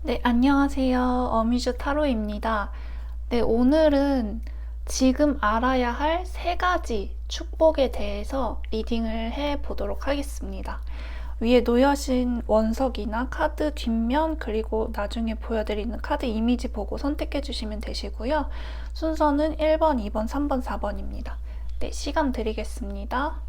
네, 안녕하세요. 어뮤즈 타로입니다. 네, 오늘은 지금 알아야 할 세 가지 축복에 대해서 리딩을 해 보도록 하겠습니다. 위에 놓여진 원석이나 카드 뒷면 그리고 나중에 보여드리는 카드 이미지 보고 선택해 주시면 되시고요. 순서는 1번, 2번, 3번, 4번입니다. 네, 시간 드리겠습니다.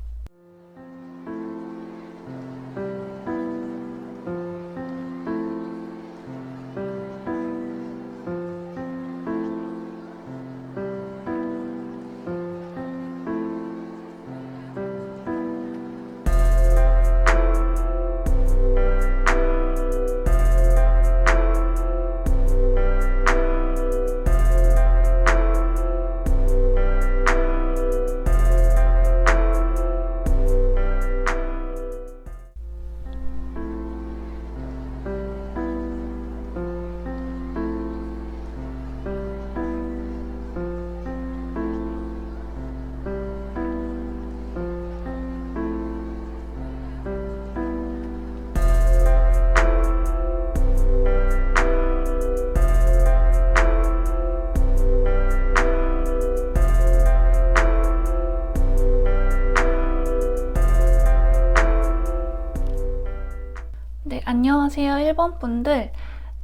네, 안녕하세요. 1번 분들.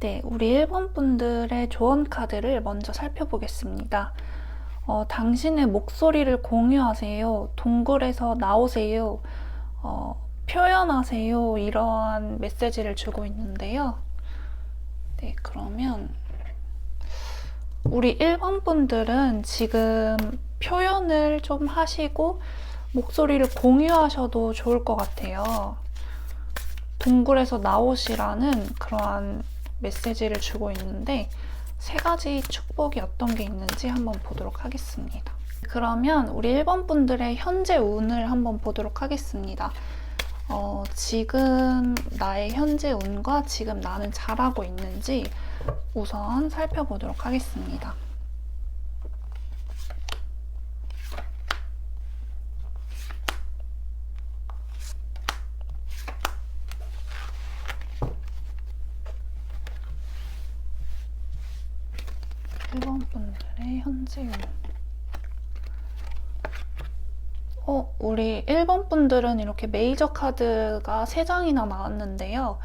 네, 우리 1번 분들의 조언 카드를 먼저 살펴보겠습니다. 당신의 목소리를 공유하세요. 동굴에서 나오세요. 표현하세요. 이러한 메시지를 주고 있는데요. 네, 그러면 우리 1번 분들은 지금 표현을 좀 하시고 목소리를 공유하셔도 좋을 것 같아요. 동굴에서 나오시라는 그러한 메시지를 주고 있는데 세 가지 축복이 어떤 게 있는지 한번 보도록 하겠습니다. 그러면 우리 1번 분들의 현재 운을 한번 보도록 하겠습니다. 지금 나의 현재 운과 지금 나는 잘하고 있는지 우선 살펴보도록 하겠습니다. 1번 분들의 현재 운. 우리 1번 분들은 이렇게 메이저 카드가 3장이나 나왔는데요.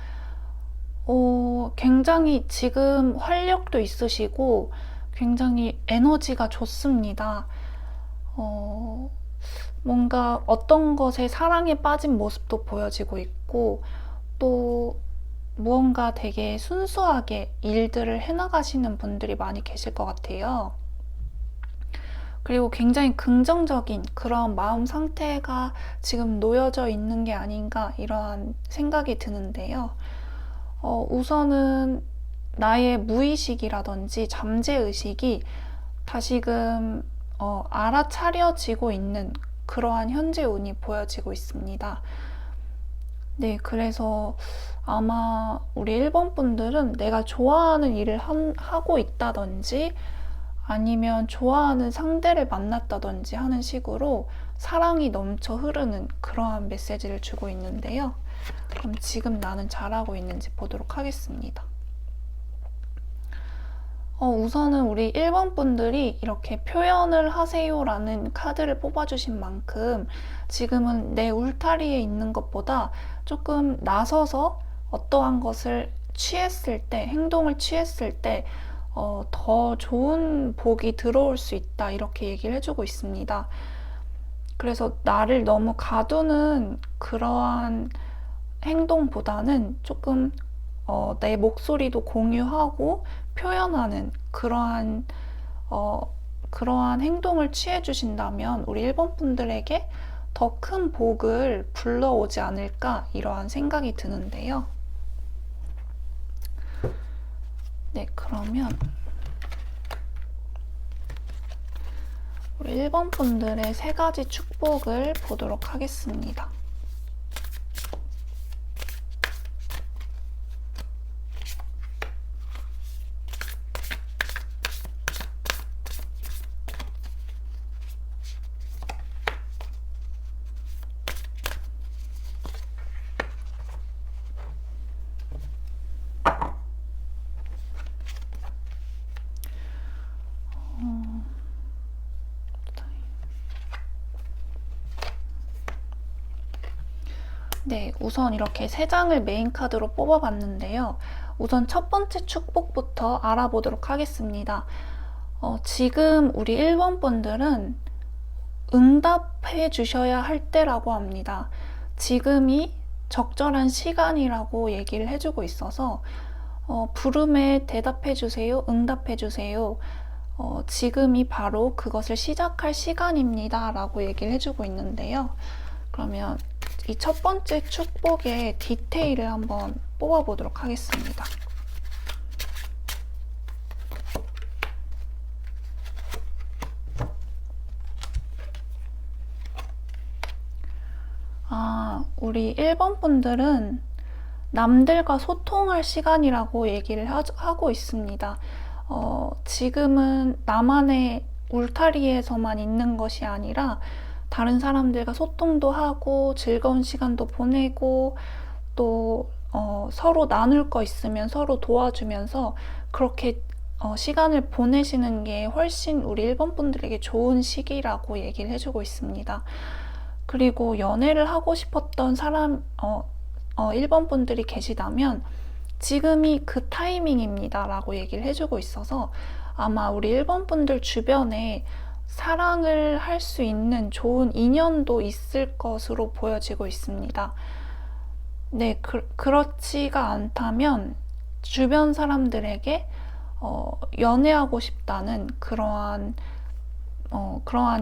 굉장히 지금 활력도 있으시고 굉장히 에너지가 좋습니다. 뭔가 어떤 것에 사랑에 빠진 모습도 보여지고 있고 또 무언가 되게 순수하게 일들을 해나가시는 분들이 많이 계실 것 같아요. 그리고 굉장히 긍정적인 그런 마음 상태가 지금 놓여져 있는 게 아닌가 이러한 생각이 드는데요. 우선은 나의 무의식이라든지 잠재의식이 다시금 알아차려지고 있는 그러한 현재 운이 보여지고 있습니다. 네, 그래서 아마 우리 1번 분들은 내가 좋아하는 일을 하고 있다든지 아니면 좋아하는 상대를 만났다든지 하는 식으로 사랑이 넘쳐 흐르는 그러한 메시지를 주고 있는데요. 그럼 지금 나는 잘하고 있는지 보도록 하겠습니다. 우선은 우리 1번 분들이 이렇게 표현을 하세요라는 카드를 뽑아주신 만큼 지금은 내 울타리에 있는 것보다 조금 나서서 어떠한 것을 취했을 때, 행동을 취했을 때 더 좋은 복이 들어올 수 있다 이렇게 얘기를 해주고 있습니다. 그래서 나를 너무 가두는 그러한 행동보다는 조금 내 목소리도 공유하고 표현하는 그러한 행동을 취해 주신다면 우리 1번 분들에게 더 큰 복을 불러오지 않을까 이러한 생각이 드는데요. 네, 그러면 우리 1번 분들의 세 가지 축복을 보도록 하겠습니다. 네, 우선 이렇게 3장을 메인 카드로 뽑아봤는데요. 우선 첫 번째 축복부터 알아보도록 하겠습니다. 지금 우리 1번 분들은 응답해 주셔야 할 때라고 합니다. 지금이 적절한 시간이라고 얘기를 해주고 있어서 부름에 대답해 주세요, 응답해 주세요. 지금이 바로 그것을 시작할 시간입니다 라고 얘기를 해주고 있는데요. 그러면 이 첫 번째 축복의 디테일을 한번 뽑아보도록 하겠습니다. 우리 1번 분들은 남들과 소통할 시간이라고 얘기를 하고 있습니다. 지금은 나만의 울타리에서만 있는 것이 아니라 다른 사람들과 소통도 하고 즐거운 시간도 보내고 또 서로 나눌 거 있으면 서로 도와주면서 그렇게 시간을 보내시는 게 훨씬 우리 1번 분들에게 좋은 시기라고 얘기를 해주고 있습니다. 그리고 연애를 하고 싶었던 사람 1번 분들이 계시다면 지금이 그 타이밍입니다 라고 얘기를 해주고 있어서 아마 우리 1번 분들 주변에 사랑을 할 수 있는 좋은 인연도 있을 것으로 보여지고 있습니다. 네, 그렇지가 않다면 주변 사람들에게 연애하고 싶다는 그러한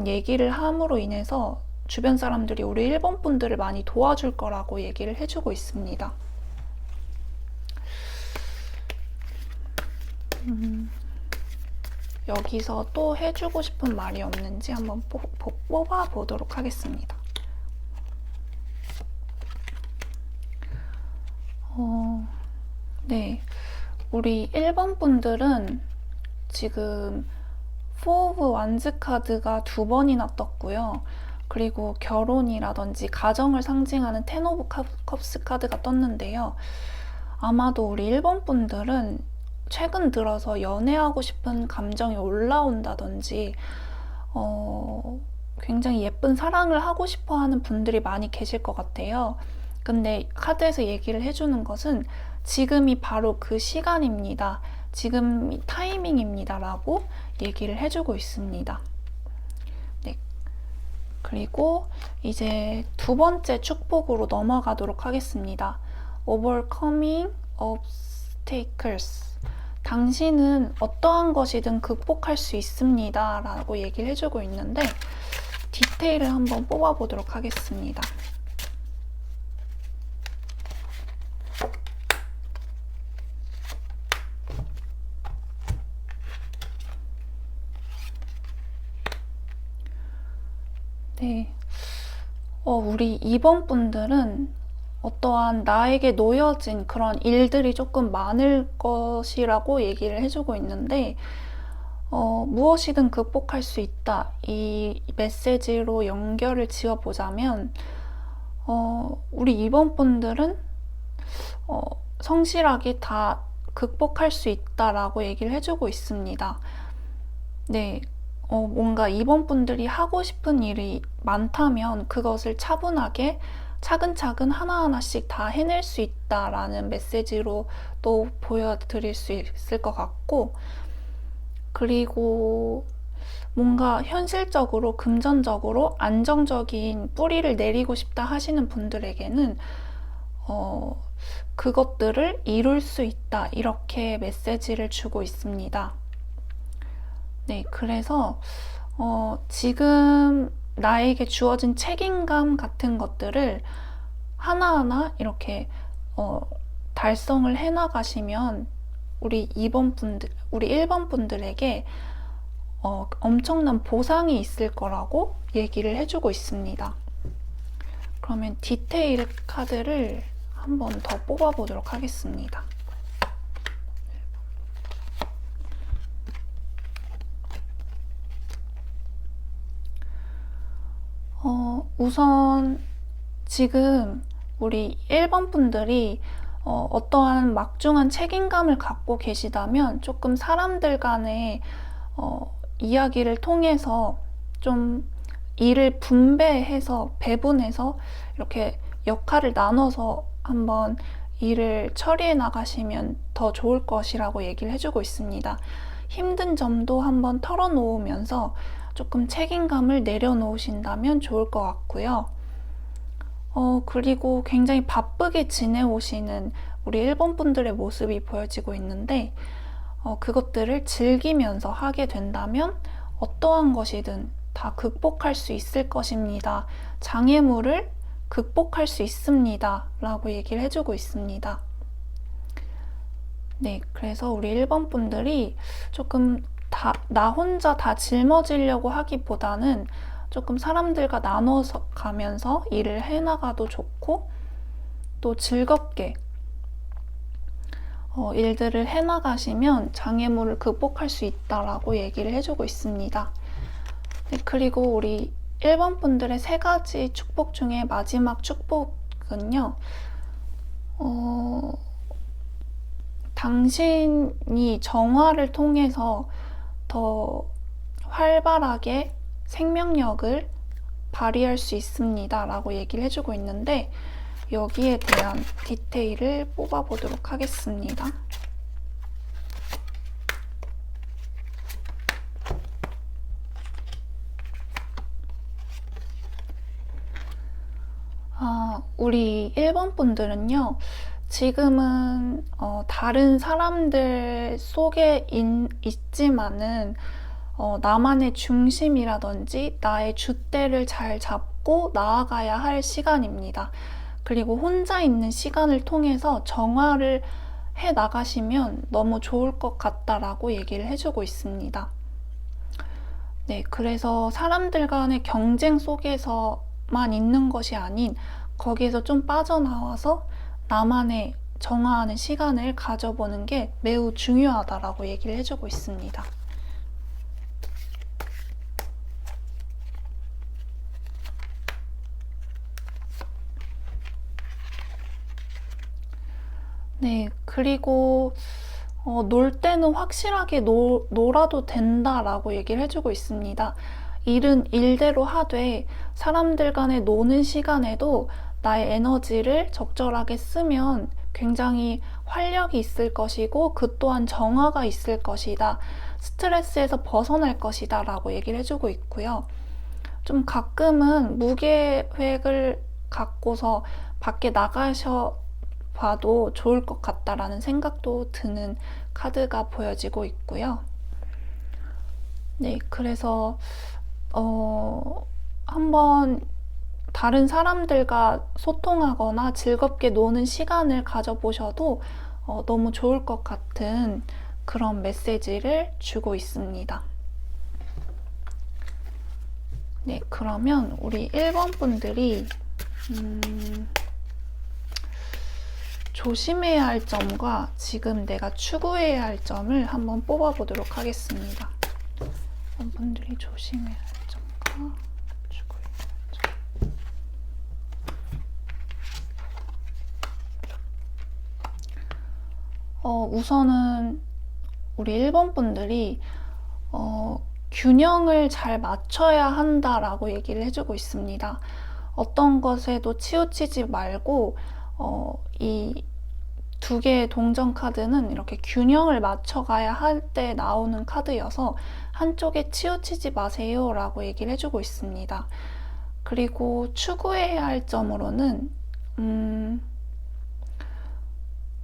얘기를 함으로 인해서 주변 사람들이 우리 1번 분들을 많이 도와줄 거라고 얘기를 해주고 있습니다. 여기서 또 해주고 싶은 말이 없는지 한번 뽑아보도록 하겠습니다. 네, 우리 1번 분들은 지금 4 오브 완즈 카드가 2번이나 떴고요. 그리고 결혼이라든지 가정을 상징하는 10 오브 컵스 카드가 떴는데요. 아마도 우리 1번 분들은 최근 들어서 연애하고 싶은 감정이 올라온다든지 굉장히 예쁜 사랑을 하고 싶어 하는 분들이 많이 계실 것 같아요. 근데 카드에서 얘기를 해주는 것은 지금이 바로 그 시간입니다. 지금 타이밍입니다 라고 얘기를 해주고 있습니다. 네. 그리고 이제 두 번째 축복으로 넘어가도록 하겠습니다. Overcoming obstacles. 당신은 어떠한 것이든 극복할 수 있습니다 라고 얘기를 해주고 있는데 디테일을 한번 뽑아보도록 하겠습니다. 네, 우리 2번 분들은 어떠한 나에게 놓여진 그런 일들이 조금 많을 것이라고 얘기를 해주고 있는데 무엇이든 극복할 수 있다. 이 메시지로 연결을 지어보자면 우리 2번 분들은 성실하게 다 극복할 수 있다라고 얘기를 해주고 있습니다. 네, 뭔가 2번 분들이 하고 싶은 일이 많다면 그것을 차분하게 차근차근 하나하나씩 다 해낼 수 있다라는 메시지로 또 보여드릴 수 있을 것 같고, 그리고 뭔가 현실적으로 금전적으로 안정적인 뿌리를 내리고 싶다 하시는 분들에게는 그것들을 이룰 수 있다 이렇게 메시지를 주고 있습니다. 네, 그래서 지금 나에게 주어진 책임감 같은 것들을 하나하나 이렇게 달성을 해나가시면 우리 1번 분들에게 엄청난 보상이 있을 거라고 얘기를 해주고 있습니다. 그러면 디테일 카드를 한 번 더 뽑아보도록 하겠습니다. 우선 지금 우리 1번 분들이 어떠한 막중한 책임감을 갖고 계시다면 조금 사람들 간의 이야기를 통해서 좀 일을 분배해서 배분해서 이렇게 역할을 나눠서 한번 일을 처리해 나가시면 더 좋을 것이라고 얘기를 해주고 있습니다. 힘든 점도 한번 털어놓으면서 조금 책임감을 내려놓으신다면 좋을 것 같고요. 그리고 굉장히 바쁘게 지내오시는 우리 일본 분들의 모습이 보여지고 있는데, 그것들을 즐기면서 하게 된다면 어떠한 것이든 다 극복할 수 있을 것입니다. 장애물을 극복할 수 있습니다. 라고 얘기를 해주고 있습니다. 네, 그래서 우리 1번 분들이 조금 나 혼자 다 짊어지려고 하기보다는 조금 사람들과 나눠서 가면서 일을 해나가도 좋고, 또 즐겁게 일들을 해나가시면 장애물을 극복할 수 있다라고 얘기를 해주고 있습니다. 네, 그리고 우리 1번 분들의 3가지 축복 중에 마지막 축복은요, 당신이 정화를 통해서 더 활발하게 생명력을 발휘할 수 있습니다 라고 얘기를 해주고 있는데, 여기에 대한 디테일을 뽑아보도록 하겠습니다. 우리 1번 분들은요, 지금은 다른 사람들 속에 있지만은 나만의 중심이라든지 나의 줏대를 잘 잡고 나아가야 할 시간입니다. 그리고 혼자 있는 시간을 통해서 정화를 해 나가시면 너무 좋을 것 같다라고 얘기를 해주고 있습니다. 네, 그래서 사람들 간의 경쟁 속에서만 있는 것이 아닌 거기에서 좀 빠져나와서 나만의 정화하는 시간을 가져보는 게 매우 중요하다라고 얘기를 해주고 있습니다. 네, 그리고 놀 때는 확실하게 놀아도 된다라고 얘기를 해주고 있습니다. 일은 일대로 하되 사람들 간에 노는 시간에도 나의 에너지를 적절하게 쓰면 굉장히 활력이 있을 것이고 그 또한 정화가 있을 것이다. 스트레스에서 벗어날 것이다 라고 얘기를 해주고 있고요. 좀 가끔은 무계획을 갖고서 밖에 나가셔 봐도 좋을 것 같다라는 생각도 드는 카드가 보여지고 있고요. 네, 그래서 한번 다른 사람들과 소통하거나 즐겁게 노는 시간을 가져보셔도 너무 좋을 것 같은 그런 메시지를 주고 있습니다. 네, 그러면 우리 1번 분들이 조심해야 할 점과 지금 내가 추구해야 할 점을 한번 뽑아보도록 하겠습니다. 1번 분들이 조심해야 할 점과 추구해야 할 점. 우선은 우리 1번 분들이 균형을 잘 맞춰야 한다라고 얘기를 해주고 있습니다. 어떤 것에도 치우치지 말고 이 2개의 동전 카드는 이렇게 균형을 맞춰가야 할 때 나오는 카드여서 한쪽에 치우치지 마세요 라고 얘기를 해주고 있습니다. 그리고 추구해야 할 점으로는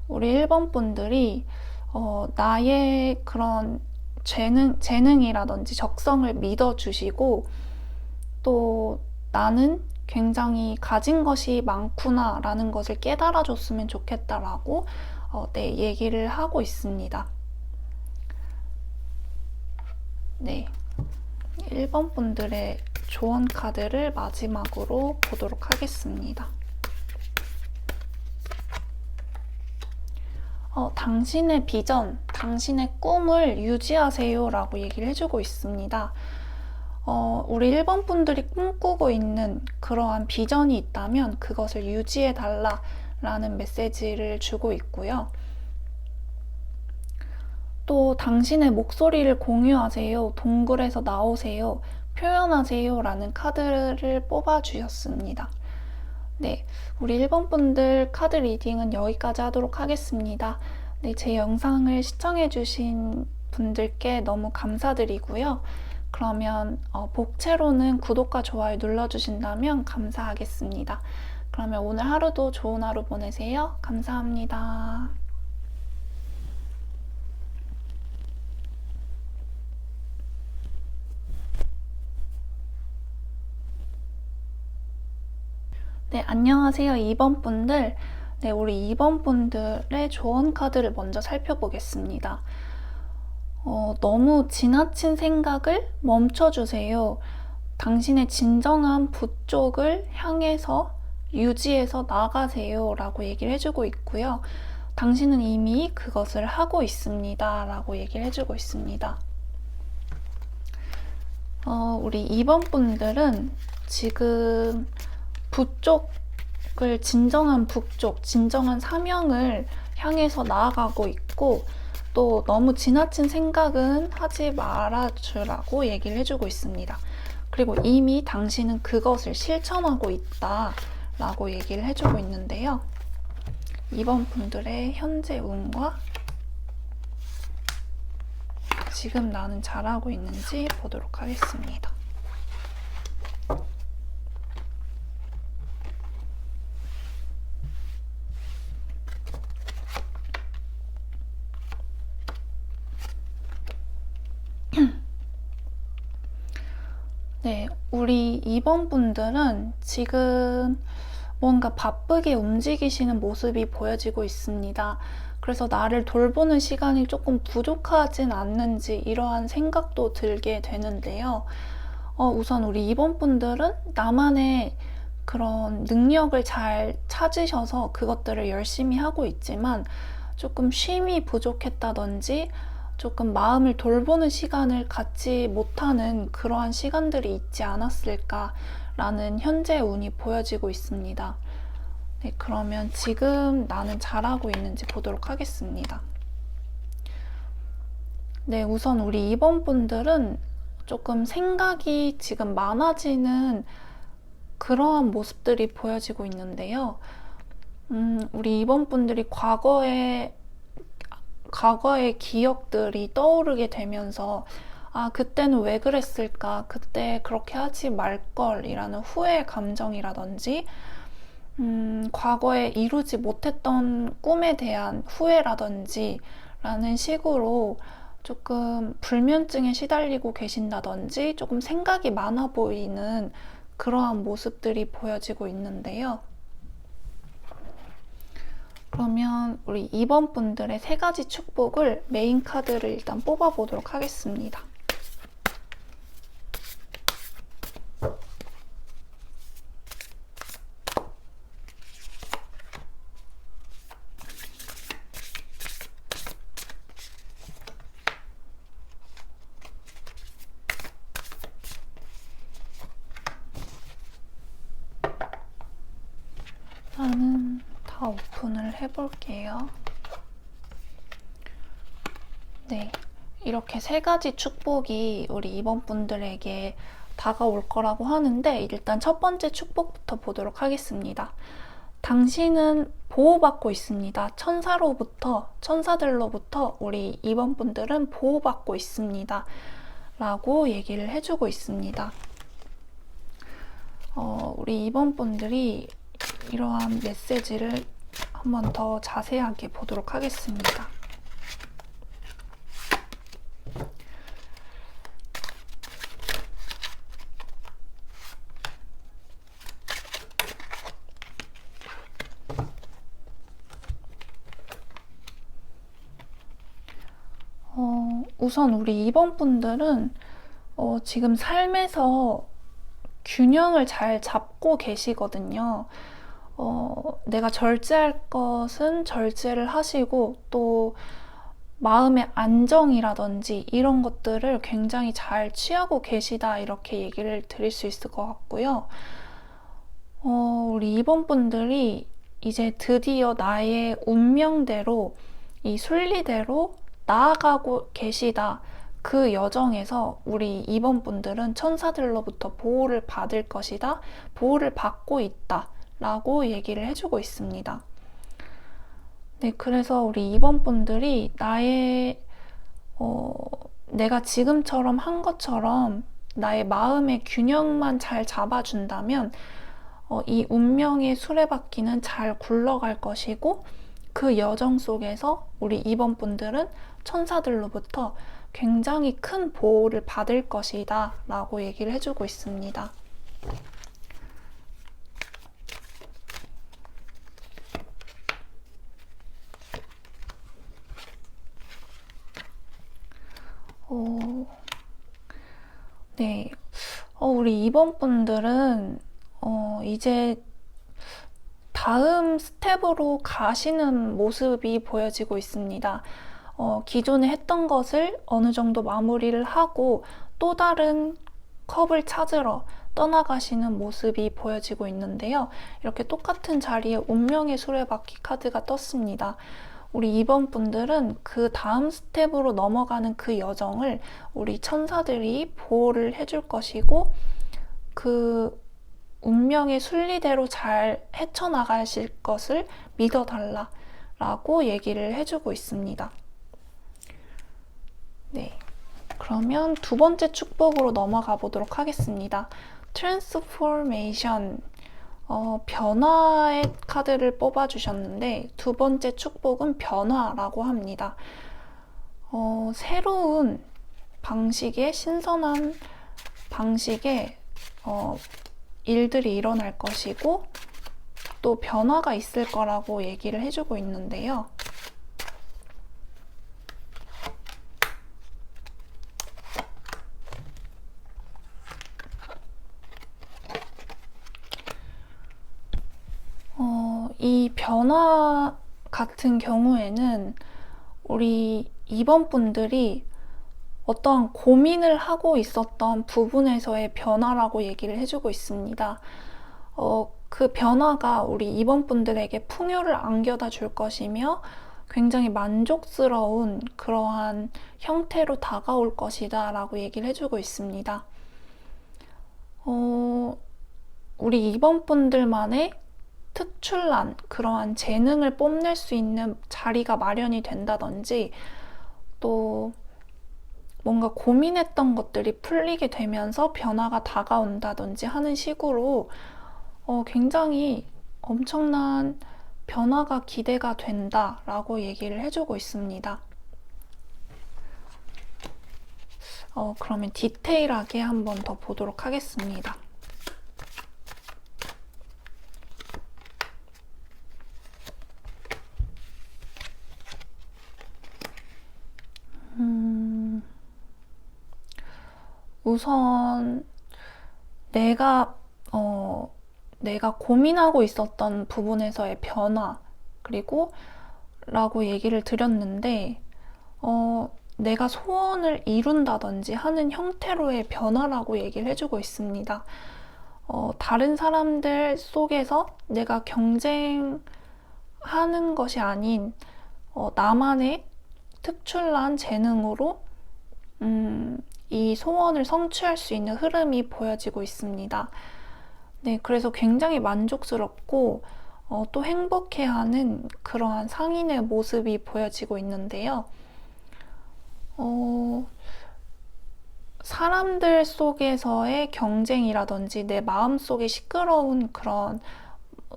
우리 1번 분들이 나의 그런 재능이라든지 적성을 믿어주시고, 또 나는 굉장히 가진 것이 많구나 라는 것을 깨달아 줬으면 좋겠다라고 네, 얘기를 하고 있습니다. 네, 1번 분들의 조언 카드를 마지막으로 보도록 하겠습니다. 당신의 비전, 당신의 꿈을 유지하세요 라고 얘기를 해주고 있습니다. 우리 1번 분들이 꿈꾸고 있는 그러한 비전이 있다면 그것을 유지해 달라 라는 메시지를 주고 있고요. 또 당신의 목소리를 공유하세요, 동굴에서 나오세요, 표현하세요 라는 카드를 뽑아 주셨습니다. 네, 우리 1번 분들 카드 리딩은 여기까지 하도록 하겠습니다. 네, 제 영상을 시청해주신 분들께 너무 감사드리고요. 그러면 복채로는 구독과 좋아요 눌러주신다면 감사하겠습니다. 그러면 오늘 하루도 좋은 하루 보내세요. 감사합니다. 네, 안녕하세요. 2번 분들. 네, 우리 2번 분들의 조언 카드를 먼저 살펴보겠습니다. 너무 지나친 생각을 멈춰주세요. 당신의 진정한 부쪽을 향해서 유지해서 나가세요 라고 얘기를 해주고 있고요. 당신은 이미 그것을 하고 있습니다 라고 얘기를 해주고 있습니다. 우리 2번 분들은 지금 북쪽을 진정한 북쪽, 진정한 사명을 향해서 나아가고 있고 또 너무 지나친 생각은 하지 말아주라고 얘기를 해주고 있습니다. 그리고 이미 당신은 그것을 실천하고 있다 라고 얘기를 해주고 있는데요. 2번 분들의 현재 운과 지금 나는 잘하고 있는지 보도록 하겠습니다. 네, 우리 2번 분들은 지금 뭔가 바쁘게 움직이시는 모습이 보여지고 있습니다. 그래서 나를 돌보는 시간이 조금 부족하진 않는지 이러한 생각도 들게 되는데요. 우선 우리 2번 분들은 나만의 그런 능력을 잘 찾으셔서 그것들을 열심히 하고 있지만 조금 쉼이 부족했다든지 조금 마음을 돌보는 시간을 갖지 못하는 그러한 시간들이 있지 않았을까라는 현재 운이 보여지고 있습니다. 네, 그러면 지금 나는 잘하고 있는지 보도록 하겠습니다. 네, 우선 우리 2번 분들은 조금 생각이 지금 많아지는 그러한 모습들이 보여지고 있는데요. 우리 2번 분들이 과거의 기억들이 떠오르게 되면서 아, 그때는 왜 그랬을까? 그때 그렇게 하지 말걸 이라는 후회 감정이라든지 과거에 이루지 못했던 꿈에 대한 후회라든지 라는 식으로 조금 불면증에 시달리고 계신다든지 조금 생각이 많아 보이는 그러한 모습들이 보여지고 있는데요. 그러면 우리 2번 분들의 3가지 축복을 메인 카드를 일단 뽑아 보도록 하겠습니다. 나는 다 오픈을 해볼게요. 네, 이렇게 3가지 축복이 우리 2번 분들에게 다가올 거라고 하는데 일단 첫 번째 축복부터 보도록 하겠습니다. 당신은 보호받고 있습니다. 천사들로부터 우리 2번 분들은 보호받고 있습니다. 라고 얘기를 해주고 있습니다. 우리 2번 분들이 이러한 메시지를 한번 더 자세하게 보도록 하겠습니다. 우선 우리 2번 분들은 지금 삶에서 균형을 잘 잡고 계시거든요. 내가 절제할 것은 절제를 하시고 또 마음의 안정이라든지 이런 것들을 굉장히 잘 취하고 계시다 이렇게 얘기를 드릴 수 있을 것 같고요. 우리 2번 분들이 이제 드디어 나의 운명대로 이 순리대로 나아가고 계시다. 그 여정에서 우리 2번 분들은 천사들로부터 보호를 받을 것이다. 보호를 받고 있다. 라고 얘기를 해주고 있습니다. 네, 그래서 우리 2번 분들이 내가 지금처럼 한 것처럼 나의 마음의 균형만 잘 잡아준다면 이 운명의 수레바퀴는 잘 굴러갈 것이고 그 여정 속에서 우리 2번 분들은 천사들로부터 굉장히 큰 보호를 받을 것이다 라고 얘기를 해주고 있습니다. 네. 우리 2번 분들은 이제 다음 스텝으로 가시는 모습이 보여지고 있습니다. 기존에 했던 것을 어느 정도 마무리를 하고 또 다른 컵을 찾으러 떠나가시는 모습이 보여지고 있는데요. 이렇게 똑같은 자리에 운명의 수레바퀴 카드가 떴습니다. 우리 2번 분들은 그 다음 스텝으로 넘어가는 그 여정을 우리 천사들이 보호를 해줄 것이고 그 운명의 순리대로 잘 헤쳐나가실 것을 믿어달라 라고 얘기를 해주고 있습니다. 네, 그러면 두 번째 축복으로 넘어가 보도록 하겠습니다. 트랜스포메이션, 변화의 카드를 뽑아주셨는데 두 번째 축복은 변화라고 합니다. 새로운 방식의 신선한 방식의 일들이 일어날 것이고 또 변화가 있을 거라고 얘기를 해주고 있는데요. 이 변화 같은 경우에는 우리 2번 분들이 어떠한 고민을 하고 있었던 부분에서의 변화라고 얘기를 해주고 있습니다. 그 변화가 우리 2번 분들에게 풍요를 안겨다 줄 것이며 굉장히 만족스러운 그러한 형태로 다가올 것이다 라고 얘기를 해주고 있습니다. 우리 2번 분들만의 특출난 그러한 재능을 뽐낼 수 있는 자리가 마련이 된다든지 또 뭔가 고민했던 것들이 풀리게 되면서 변화가 다가온다든지 하는 식으로 굉장히 엄청난 변화가 기대가 된다라고 얘기를 해주고 있습니다. 그러면 디테일하게 한번 더 보도록 하겠습니다. 우선 내가 고민하고 있었던 부분에서의 변화 그리고 라고 얘기를 드렸는데 내가 소원을 이룬다든지 하는 형태로의 변화라고 얘기를 해주고 있습니다. 다른 사람들 속에서 내가 경쟁하는 것이 아닌 나만의 특출난 재능으로 이 소원을 성취할 수 있는 흐름이 보여지고 있습니다. 네, 그래서 굉장히 만족스럽고 또 행복해하는 그러한 상인의 모습이 보여지고 있는데요. 사람들 속에서의 경쟁이라든지 내 마음속에 시끄러운 그런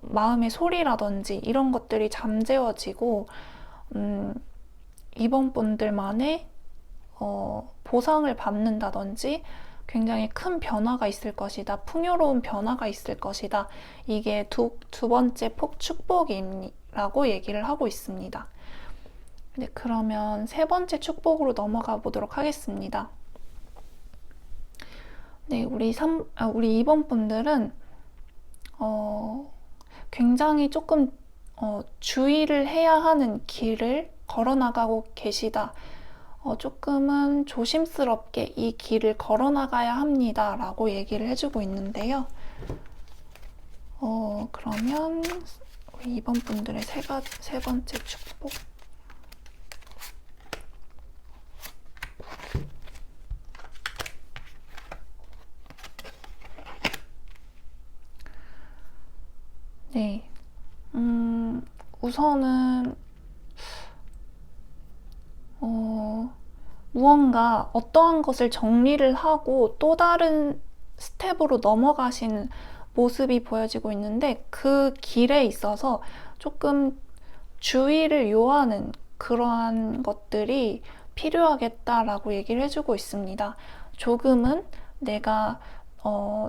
마음의 소리라든지 이런 것들이 잠재워지고 이번 분들만의 보상을 받는다든지 굉장히 큰 변화가 있을 것이다. 풍요로운 변화가 있을 것이다. 이게 두 번째 축복이라고 얘기를 하고 있습니다. 네, 그러면 세 번째 축복으로 넘어가 보도록 하겠습니다. 네, 우리 2번 분들은 굉장히 조금 주의를 해야 하는 길을 걸어나가고 계시다. 조금은 조심스럽게 이 길을 걸어나가야 합니다. 라고 얘기를 해주고 있는데요. 그러면 우리 2번 분들의 세 번째 축복. 우선은 무언가 어떠한 것을 정리를 하고 또 다른 스텝으로 넘어가시는 모습이 보여지고 있는데, 그 길에 있어서 조금 주의를 요하는 그러한 것들이 필요하겠다라고 얘기를 해주고 있습니다. 조금은 내가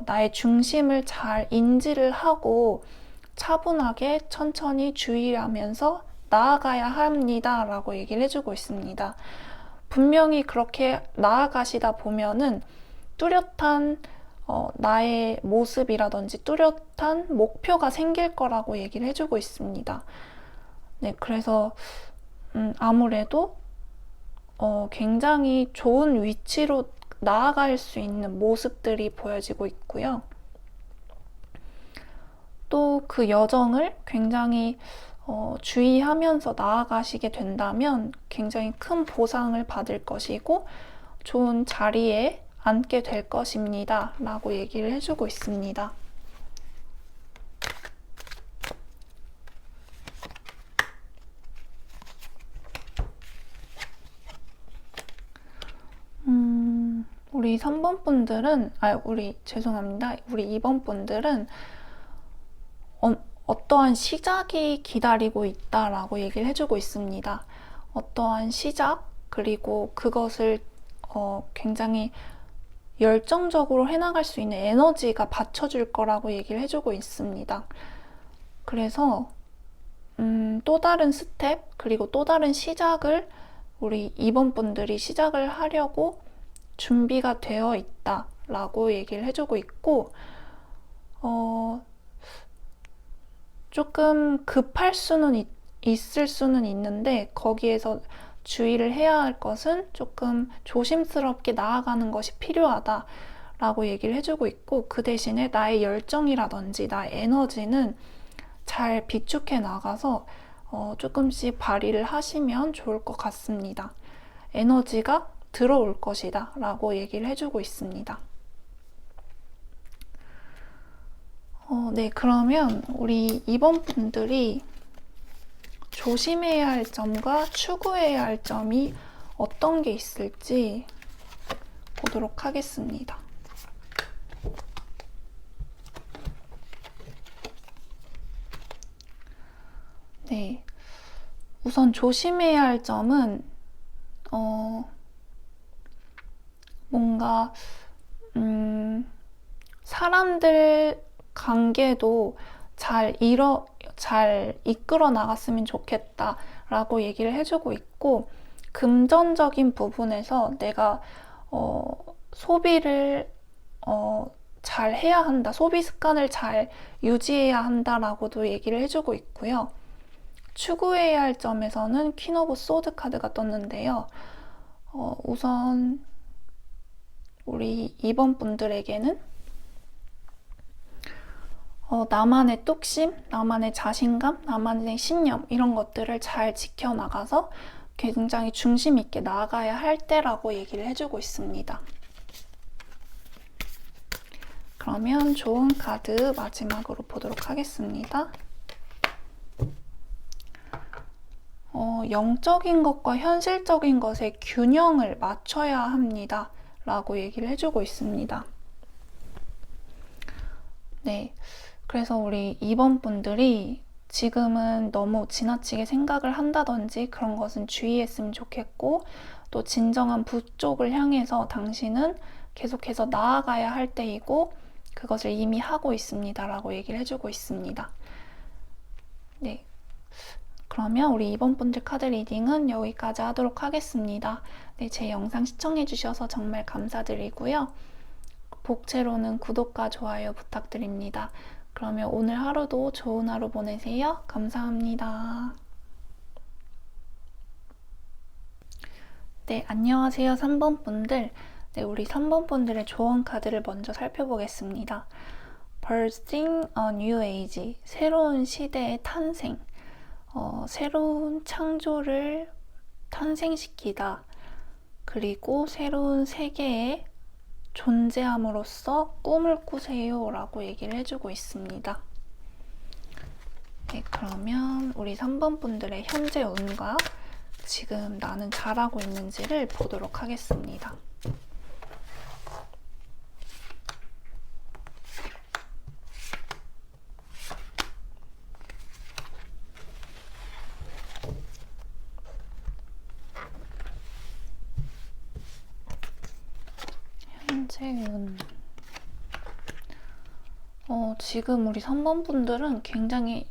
나의 중심을 잘 인지를 하고 차분하게 천천히 주의하면서 나아가야 합니다 라고 얘기를 해주고 있습니다. 분명히 그렇게 나아가시다 보면은 뚜렷한 나의 모습이라든지 뚜렷한 목표가 생길 거라고 얘기를 해주고 있습니다. 네, 그래서 아무래도 굉장히 좋은 위치로 나아갈 수 있는 모습들이 보여지고 있고요. 또 그 여정을 굉장히 주의하면서 나아가시게 된다면 굉장히 큰 보상을 받을 것이고 좋은 자리에 앉게 될 것입니다 라고 얘기를 해주고 있습니다. 우리 3번 분들은, 우리 2번 분들은 어떠한 시작이 기다리고 있다라고 얘기를 해주고 있습니다. 어떠한 시작, 그리고 그것을 굉장히 열정적으로 해나갈 수 있는 에너지가 받쳐줄 거라고 얘기를 해주고 있습니다. 그래서 또 다른 스텝, 그리고 또 다른 시작을 우리 2번 분들이 시작을 하려고 준비가 되어 있다라고 얘기를 해주고 있고, 조금 급할 수는 있을 수는 있는데 거기에서 주의를 해야 할 것은 조금 조심스럽게 나아가는 것이 필요하다라고 얘기를 해주고 있고, 그 대신에 나의 열정이라든지 나의 에너지는 잘 비축해 나가서 조금씩 발휘를 하시면 좋을 것 같습니다. 에너지가 들어올 것이다 라고 얘기를 해주고 있습니다. 네, 그러면 우리 2번 분들이 조심해야 할 점과 추구해야 할 점이 어떤 게 있을지 보도록 하겠습니다. 네, 우선 조심해야 할 점은 뭔가 사람들 관계도 잘 이끌어 나갔으면 좋겠다라고 얘기를 해주고 있고, 금전적인 부분에서 내가 소비를 잘 해야 한다, 소비 습관을 잘 유지해야 한다라고도 얘기를 해주고 있고요. 추구해야 할 점에서는 퀸 오브 소드 카드가 떴는데요. 우선 우리 2번 분들에게는 나만의 뚝심, 나만의 자신감, 나만의 신념 이런 것들을 잘 지켜나가서 굉장히 중심 있게 나아가야 할 때라고 얘기를 해주고 있습니다. 그러면 좋은 카드 마지막으로 보도록 하겠습니다. 영적인 것과 현실적인 것의 균형을 맞춰야 합니다 라고 얘기를 해주고 있습니다. 네, 그래서 우리 2번 분들이 지금은 너무 지나치게 생각을 한다든지 그런 것은 주의했으면 좋겠고, 또 진정한 북쪽을 향해서 당신은 계속해서 나아가야 할 때이고 그것을 이미 하고 있습니다 라고 얘기를 해주고 있습니다. 네, 그러면 우리 2번 분들 카드 리딩은 여기까지 하도록 하겠습니다. 네, 제 영상 시청해주셔서 정말 감사드리고요. 복채로는 구독과 좋아요 부탁드립니다. 그러면 오늘 하루도 좋은 하루 보내세요. 감사합니다. 네, 안녕하세요 3번 분들. 네, 우리 3번 분들의 조언 카드를 먼저 살펴보겠습니다. Bursting a New Age, 새로운 시대의 탄생, 새로운 창조를 탄생시키다, 그리고 새로운 세계의 존재함으로써 꿈을 꾸세요 라고 얘기를 해주고 있습니다. 네, 그러면 우리 3번 분들의 현재 운과 지금 나는 잘하고 있는지를 보도록 하겠습니다. 현재 운. 지금 우리 3번 분들은 굉장히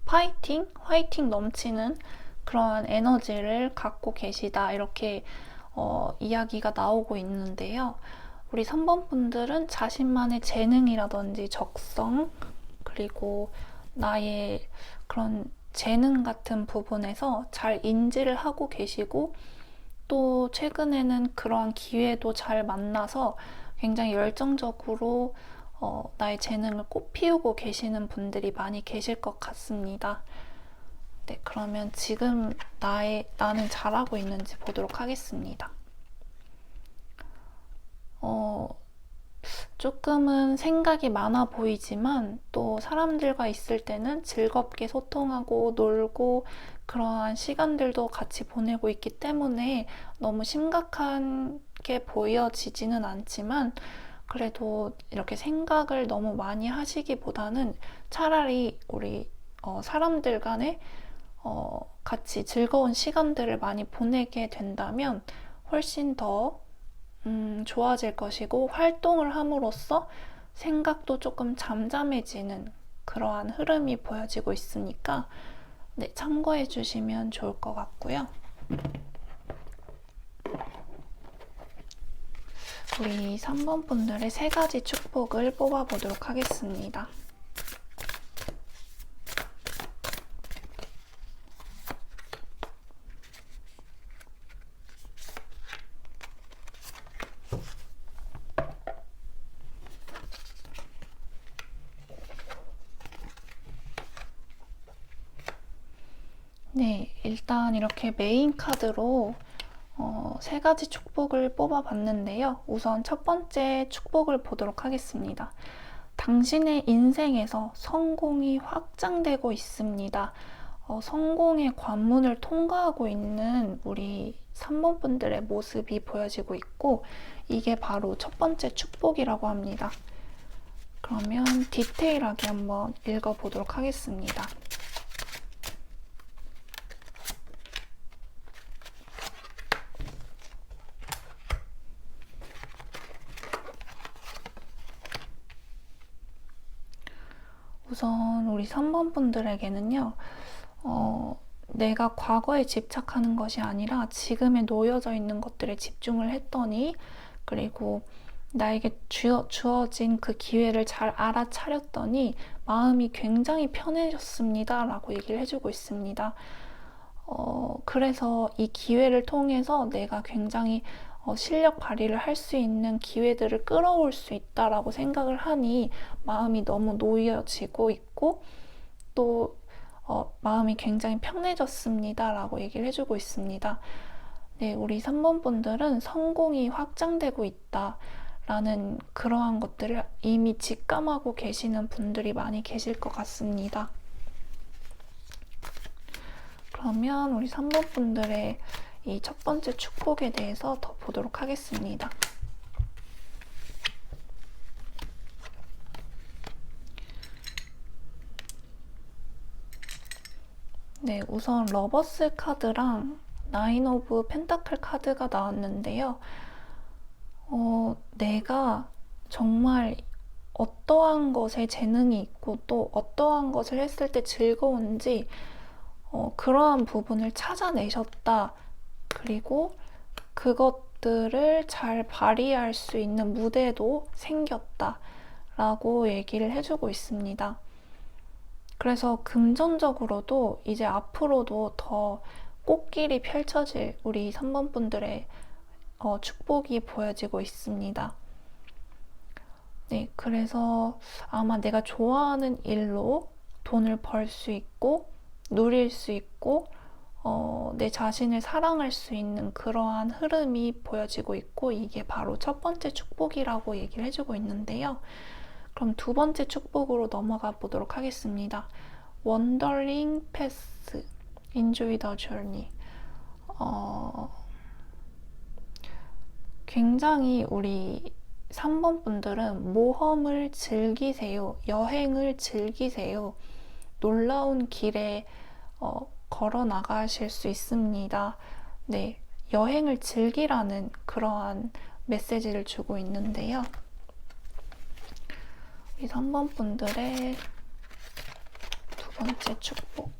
화이팅 넘치는 그러한 에너지를 갖고 계시다, 이렇게 이야기가 나오고 있는데요. 우리 3번 분들은 자신만의 재능이라든지 적성, 그리고 나의 그런 재능 같은 부분에서 잘 인지를 하고 계시고, 또 최근에는 그러한 기회도 잘 만나서 굉장히 열정적으로 나의 재능을 꽃피우고 계시는 분들이 많이 계실 것 같습니다. 네, 그러면 지금 나는 잘하고 있는지 보도록 하겠습니다. 조금은 생각이 많아 보이지만 또 사람들과 있을 때는 즐겁게 소통하고 놀고 그러한 시간들도 같이 보내고 있기 때문에 너무 심각하게 보여지지는 않지만, 그래도 이렇게 생각을 너무 많이 하시기보다는 차라리 우리 사람들 간에 같이 즐거운 시간들을 많이 보내게 된다면 훨씬 더 좋아질 것이고, 활동을 함으로써 생각도 조금 잠잠해지는 그러한 흐름이 보여지고 있으니까 네, 참고해 주시면 좋을 것 같고요. 우리 3번 분들의 3가지 축복을 뽑아보도록 하겠습니다. 네, 일단 이렇게 메인 카드로 3가지 축복을 뽑아봤는데요. 우선 첫 번째 축복을 보도록 하겠습니다. 당신의 인생에서 성공이 확장되고 있습니다. 성공의 관문을 통과하고 있는 우리 3번 분들의 모습이 보여지고 있고, 이게 바로 첫 번째 축복이라고 합니다. 그러면 디테일하게 한번 읽어보도록 하겠습니다. 우선 우리 3번 분들에게는요, 내가 과거에 집착하는 것이 아니라 지금에 놓여져 있는 것들에 집중을 했더니, 그리고 나에게 주어진 그 기회를 잘 알아차렸더니 마음이 굉장히 편해졌습니다 라고 얘기를 해주고 있습니다. 그래서 이 기회를 통해서 내가 굉장히 실력 발휘를 할 수 있는 기회들을 끌어올 수 있다라고 생각을 하니 마음이 너무 놓여지고 있고, 또 마음이 굉장히 편해졌습니다 라고 얘기를 해주고 있습니다. 네, 우리 3번 분들은 성공이 확장되고 있다 라는 그러한 것들을 이미 직감하고 계시는 분들이 많이 계실 것 같습니다. 그러면 우리 3번 분들의 이 첫 번째 축복에 대해서 더 보도록 하겠습니다. 네, 우선 러버스 카드랑 나인 오브 펜타클 카드가 나왔는데요. 내가 정말 어떠한 것에 재능이 있고 또 어떠한 것을 했을 때 즐거운지 그러한 부분을 찾아내셨다. 그리고 그것들을 잘 발휘할 수 있는 무대도 생겼다 라고 얘기를 해주고 있습니다. 그래서 금전적으로도 이제 앞으로도 더 꽃길이 펼쳐질 우리 3번 분들의 축복이 보여지고 있습니다. 네, 그래서 아마 내가 좋아하는 일로 돈을 벌 수 있고 누릴 수 있고 내 자신을 사랑할 수 있는 그러한 흐름이 보여지고 있고, 이게 바로 첫 번째 축복이라고 얘기를 해주고 있는데요. 그럼 두 번째 축복으로 넘어가 보도록 하겠습니다. 원더링 패스, enjoy the journey. 굉장히 우리 3번 분들은 모험을 즐기세요. 여행을 즐기세요. 놀라운 길에 걸어 나가실 수 있습니다. 네, 여행을 즐기라는 그러한 메시지를 주고 있는데요. 이 3번 분들의 두 번째 축복.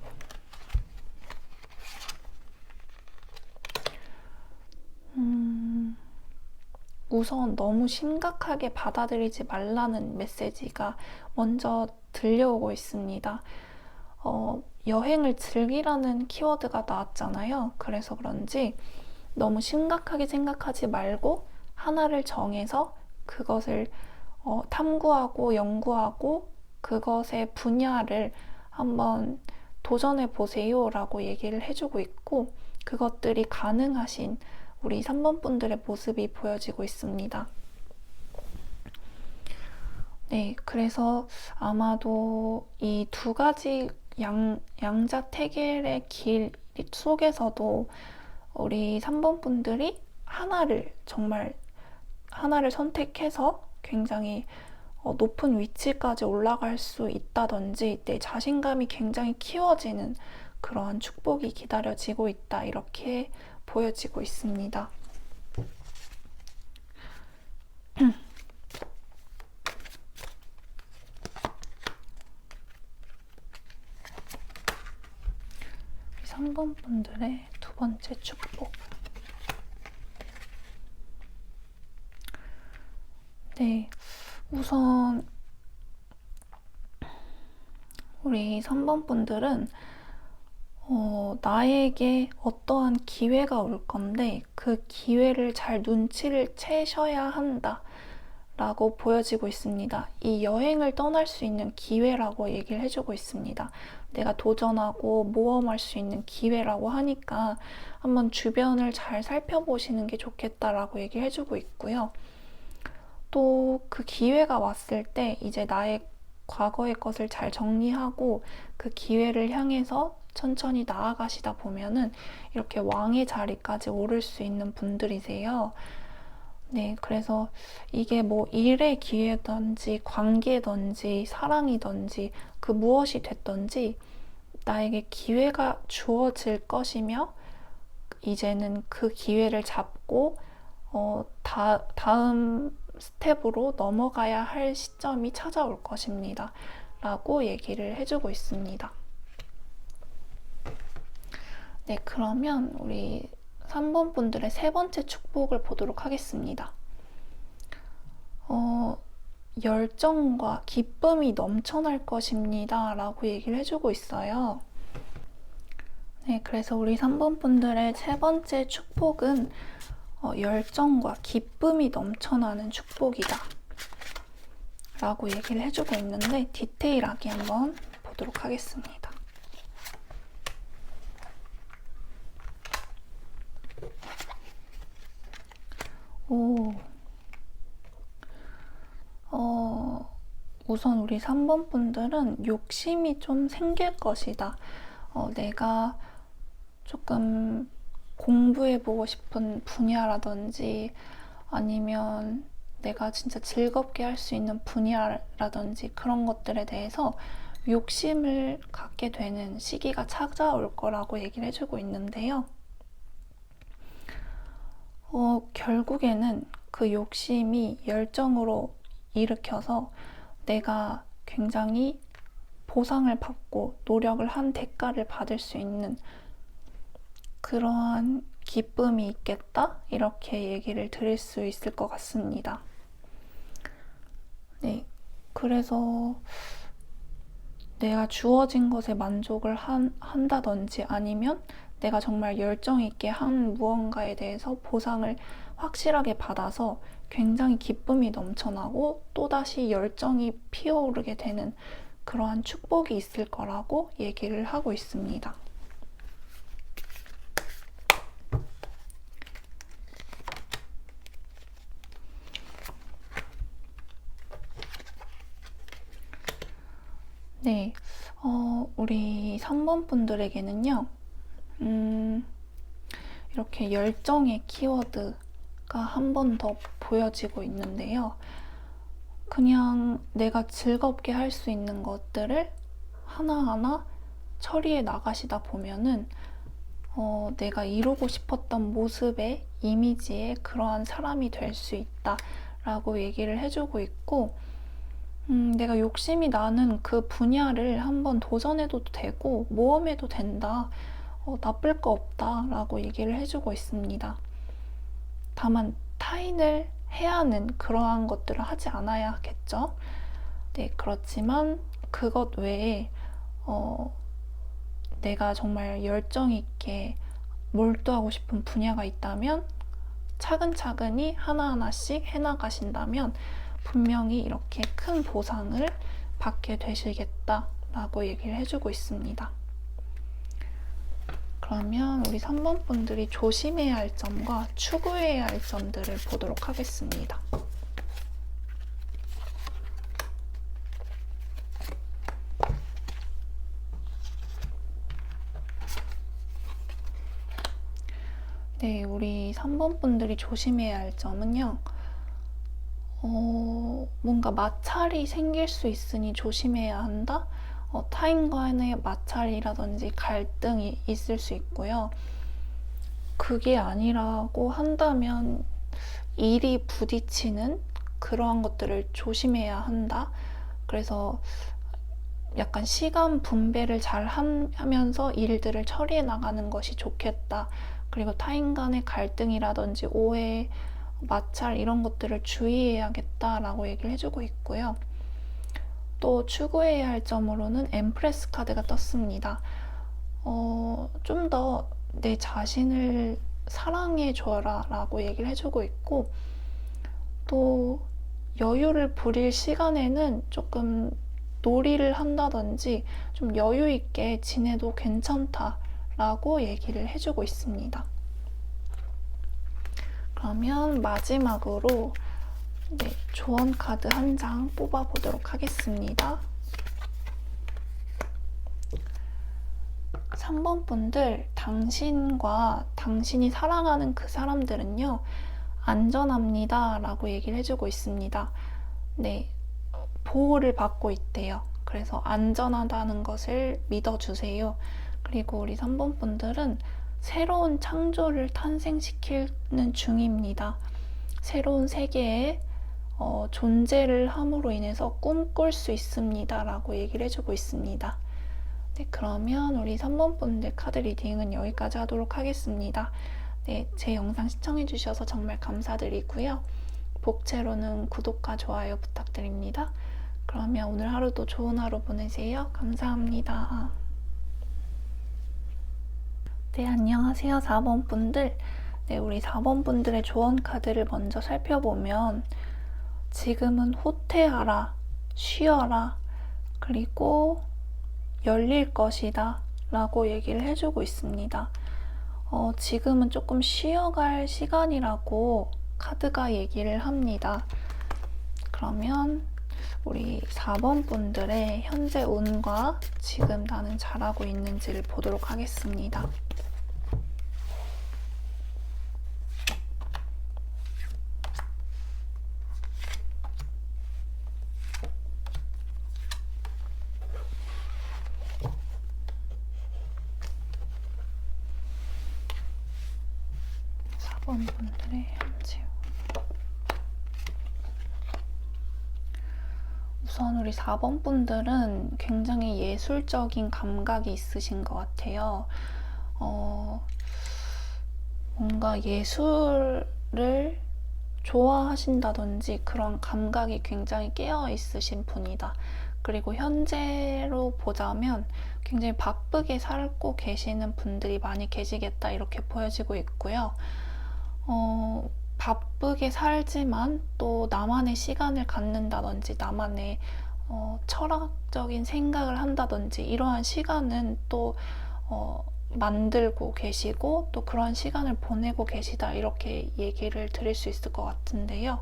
우선 너무 심각하게 받아들이지 말라는 메시지가 먼저 들려오고 있습니다. 여행을 즐기라는 키워드가 나왔잖아요. 그래서 그런지 너무 심각하게 생각하지 말고 하나를 정해서 그것을 탐구하고 연구하고 그것의 분야를 한번 도전해 보세요 라고 얘기를 해주고 있고, 그것들이 가능하신 우리 3번 분들의 모습이 보여지고 있습니다. 네, 그래서 아마도 이 두 가지 양자택일의 길 속에서도 우리 3번 분들이 정말 하나를 선택해서 굉장히 높은 위치까지 올라갈 수 있다든지 내 자신감이 굉장히 키워지는 그러한 축복이 기다려지고 있다, 이렇게 보여지고 있습니다. 우리 3번 분들의 두 번째 축복. 네, 우선 우리 3번 분들은 나에게 어떠한 기회가 올 건데 그 기회를 잘 눈치를 채셔야 한다 라고 보여지고 있습니다. 이 여행을 떠날 수 있는 기회라고 얘기를 해주고 있습니다. 내가 도전하고 모험할 수 있는 기회라고 하니까 한번 주변을 잘 살펴보시는 게 좋겠다라고 얘기를 해주고 있고요. 또 그 기회가 왔을 때 이제 나의 과거의 것을 잘 정리하고 그 기회를 향해서 천천히 나아가시다 보면은 이렇게 왕의 자리까지 오를 수 있는 분들이세요. 네, 그래서 이게 뭐 일의 기회든지 관계든지 사랑이든지 그 무엇이 됐든지 나에게 기회가 주어질 것이며 이제는 그 기회를 잡고 다음 스텝으로 넘어가야 할 시점이 찾아올 것입니다. 라고 얘기를 해주고 있습니다. 네, 그러면 우리 3번 분들의 세 번째 축복을 보도록 하겠습니다. 열정과 기쁨이 넘쳐날 것입니다. 라고 얘기를 해주고 있어요. 네, 그래서 우리 3번 분들의 세 번째 축복은 열정과 기쁨이 넘쳐나는 축복이다 라고 얘기를 해주고 있는데 디테일하게 한번 보도록 하겠습니다. 우선 우리 3번 분들은 욕심이 좀 생길 것이다. 내가 조금 공부해보고 싶은 분야라든지 아니면 내가 진짜 즐겁게 할 수 있는 분야라든지 그런 것들에 대해서 욕심을 갖게 되는 시기가 찾아올 거라고 얘기를 해주고 있는데요. 결국에는 그 욕심이 열정으로 일으켜서 내가 굉장히 보상을 받고 노력을 한 대가를 받을 수 있는 그러한 기쁨이 있겠다? 이렇게 얘기를 드릴 수 있을 것 같습니다. 네, 그래서 내가 주어진 것에 만족을 한다든지 아니면 내가 정말 열정 있게 한 무언가에 대해서 보상을 확실하게 받아서 굉장히 기쁨이 넘쳐나고 또다시 열정이 피어오르게 되는 그러한 축복이 있을 거라고 얘기를 하고 있습니다. 네, 우리 3번 분들에게는요, 이렇게 열정의 키워드가 한 번 더 보여지고 있는데요. 그냥 내가 즐겁게 할 수 있는 것들을 하나하나 처리해 나가시다 보면은 내가 이루고 싶었던 모습의 이미지에 그러한 사람이 될 수 있다 라고 얘기를 해주고 있고, 내가 욕심이 나는 그 분야를 한번 도전해도 되고 모험해도 된다, 나쁠 거 없다 라고 얘기를 해주고 있습니다. 다만 타인을 해하는 그러한 것들을 하지 않아야겠죠. 네, 그렇지만 그것 외에 내가 정말 열정 있게 몰두하고 싶은 분야가 있다면 차근차근히 하나하나씩 해나가신다면 분명히 이렇게 큰 보상을 받게 되시겠다라고 얘기를 해주고 있습니다. 그러면 우리 3번 분들이 조심해야 할 점과 추구해야 할 점들을 보도록 하겠습니다. 네, 우리 3번 분들이 조심해야 할 점은요, 뭔가 마찰이 생길 수 있으니 조심해야 한다? 타인과의 마찰이라든지 갈등이 있을 수 있고요. 그게 아니라고 한다면 일이 부딪히는 그러한 것들을 조심해야 한다. 그래서 약간 시간 분배를 잘 하면서 일들을 처리해 나가는 것이 좋겠다. 그리고 타인 간의 갈등이라든지 오해, 마찰 이런 것들을 주의해야겠다라고 얘기를 해주고 있고요. 또 추구해야 할 점으로는 엠프레스 카드가 떴습니다. 좀 더 내 자신을 사랑해줘라 라고 얘기를 해주고 있고, 또 여유를 부릴 시간에는 조금 놀이를 한다든지 좀 여유 있게 지내도 괜찮다 라고 얘기를 해주고 있습니다. 그러면 마지막으로 조언 카드 한 장 뽑아보도록 하겠습니다. 3번 분들, 당신과 당신이 사랑하는 그 사람들은요, 안전합니다 라고 얘기를 해주고 있습니다. 네, 보호를 받고 있대요. 그래서 안전하다는 것을 믿어주세요. 그리고 우리 3번 분들은 새로운 창조를 탄생시키는 중입니다. 새로운 세계에 존재를 함으로 인해서 꿈꿀 수 있습니다 라고 얘기를 해주고 있습니다. 네, 그러면 우리 3번 분들 카드 리딩은 여기까지 하도록 하겠습니다. 네, 제 영상 시청해주셔서 정말 감사드리고요. 복채로는 구독과 좋아요 부탁드립니다. 그러면 오늘 하루도 좋은 하루 보내세요. 감사합니다. 네, 안녕하세요 4번 분들. 네, 우리 4번 분들의 조언 카드를 먼저 살펴보면, 지금은 호퇴하라, 쉬어라, 그리고 열릴 것이다 라고 얘기를 해주고 있습니다. 지금은 조금 쉬어갈 시간이라고 카드가 얘기를 합니다. 그러면 우리 4번 분들의 현재 운과 지금 나는 잘하고 있는지를 보도록 하겠습니다. 분들의 현재 우선 우리 4번 분들은 굉장히 예술적인 감각이 있으신 것 같아요. 뭔가 예술을 좋아하신다든지 그런 감각이 굉장히 깨어 있으신 분이다. 그리고 현재로 보자면 굉장히 바쁘게 살고 계시는 분들이 많이 계시겠다 이렇게 보여지고 있고요. 바쁘게 살지만 또 나만의 시간을 갖는다든지 나만의 철학적인 생각을 한다든지 이러한 시간은 또 만들고 계시고 또 그런 시간을 보내고 계시다 이렇게 얘기를 드릴 수 있을 것 같은데요.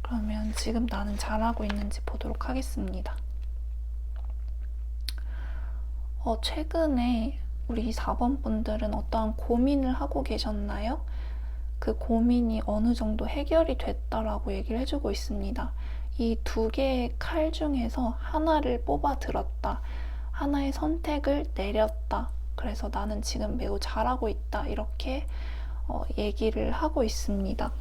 그러면 지금 나는 잘하고 있는지 보도록 하겠습니다. 최근에 우리 4번 분들은 어떠한 고민을 하고 계셨나요? 그 고민이 어느 정도 해결이 됐다라고 얘기를 해주고 있습니다. 이 두 개의 칼 중에서 하나를 뽑아 들었다. 하나의 선택을 내렸다. 그래서 나는 지금 매우 잘하고 있다. 이렇게 얘기를 하고 있습니다.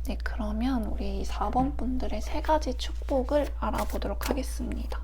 네, 그러면 우리 4번 분들의 3가지 축복을 알아보도록 하겠습니다.